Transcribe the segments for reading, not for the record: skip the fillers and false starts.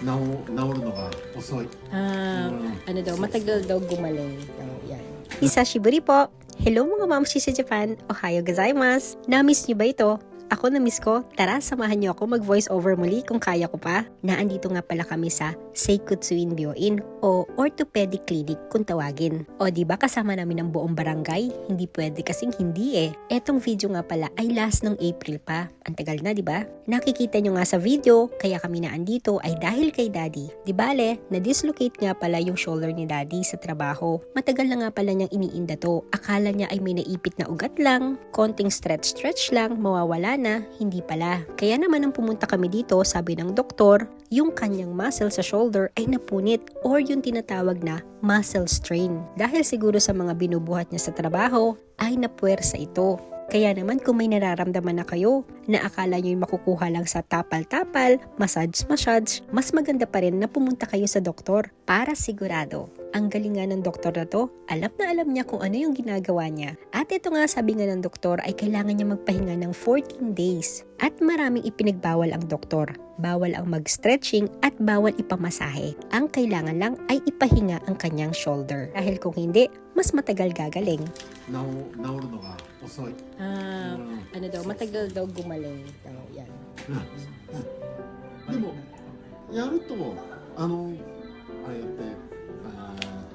治るのが遅い。 Ano daw, matagal daw gumaling. Yan. Hisashiburi po! Hello mga mamshi sa Japan! Ohayo gozaimasu! Na-miss niyo ba ito? Ako na-miss ko. Tara, samahan niyo ako mag-voice over muli kung kaya ko pa. Naandito nga pala kami sa Seikutsuin Byoin o Orthopedic Clinic kung tawagin. O diba kasama namin ang buong barangay? Hindi pwede kasing hindi eh. Etong video nga pala ay last ng April pa. Ang tagal na diba? Nakikita nyo nga sa video, kaya kami naandito ay dahil kay Daddy. Di bale, na-dislocate nga pala yung shoulder ni Daddy sa trabaho. Matagal na nga pala niyang iniinda to. Akala niya ay may naipit na ugat lang, konting stretch lang, mawawala na, hindi pala. Kaya naman nang pumunta kami dito, sabi ng doktor, yung kanyang muscle sa shoulder ay napunit or yung tinatawag na muscle strain. Dahil siguro sa mga binubuhat niya sa trabaho, ay napuwersa ito. Kaya naman kung may nararamdaman na kayo na akala nyo yung makukuha lang sa tapal-tapal, massage, mas maganda pa rin na pumunta kayo sa doktor para sigurado. Ang galingan ng doktor na to, alam na alam niya kung ano yung ginagawa niya. At ito nga sabi nga ng doktor ay kailangan niya magpahinga ng 14 days. At maraming ipinagbawal ang doktor. Bawal ang mag-stretching at bawal ipamasahe. Ang kailangan lang ay ipahinga ang kanyang shoulder. Dahil kung hindi, mas matagal gagaling. 治るのが遅い。 Ano daw, matagal daw gumaling. Yan. でもやるとあれやって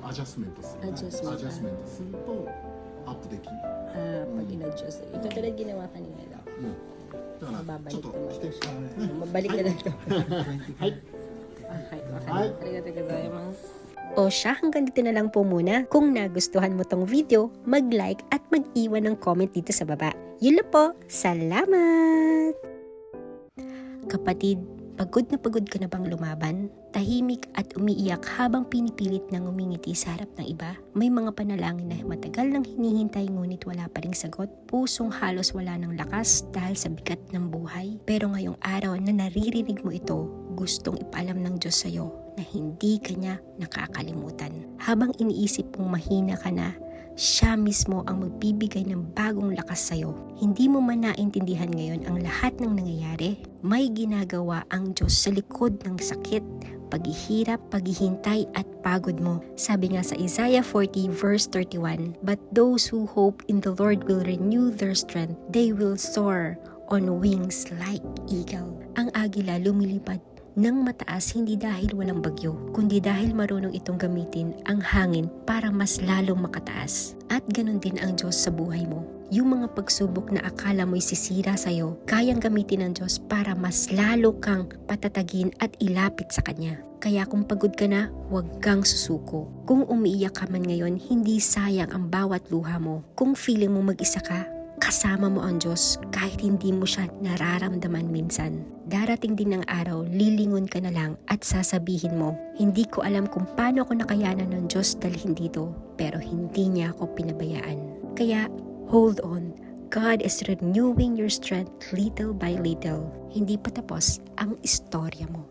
アジャスメントする。アジャスメントアジャスメントするとアップできる。 Pag in-adjust. Ito talaga ginawa kanina daw. だからちょっと来て。 Mabalik na lang ito. はい。 Okay. Arigatou gozaimasu. O siya, hanggang dito na lang po muna. Kung nagustuhan mo tong video, mag-like at mag-iwan ng comment dito sa baba. Yun lang po. Salamat! Kapatid, pagod na ka na bang lumaban? Tahimik at umiiyak habang pinipilit ng umingiti sa harap ng iba? May mga panalangin na matagal nang hinihintay ngunit wala pa ring sagot? Pusong halos wala ng lakas dahil sa bigat ng buhay? Pero ngayong araw na naririnig mo ito, gustong ipaalam ng Diyos sa'yo na hindi ka niya nakakalimutan. Habang iniisip mong mahina ka na, siya mismo ang magbibigay ng bagong lakas sa'yo. Hindi mo man naintindihan ngayon ang lahat ng nangyayari. May ginagawa ang Diyos sa likod ng sakit, paghihirap, paghihintay at pagod mo. Sabi nga sa Isaiah 40 verse 31, "But those who hope in the Lord will renew their strength. They will soar on wings like eagle." Ang agila lumilipad ng mataas hindi dahil walang bagyo, kundi dahil marunong itong gamitin ang hangin para mas lalong makataas. At ganun din ang Diyos sa buhay mo. Yung mga pagsubok na akala mo'y sisira sa'yo, kayang gamitin ng Diyos para mas lalo kang patatagin at ilapit sa Kanya. Kaya kung pagod ka na, huwag kang susuko. Kung umiiyak ka man ngayon, hindi sayang ang bawat luha mo. Kung feeling mo mag-isa ka, kasama mo ang Diyos kahit hindi mo siya nararamdaman minsan. Darating din ng araw, lilingon ka na lang at sasabihin mo, hindi ko alam kung paano ako nakayanan ng Diyos dalhin dito, pero hindi niya ako pinabayaan. Kaya, hold on. God is renewing your strength little by little. Hindi pa tapos ang istorya mo.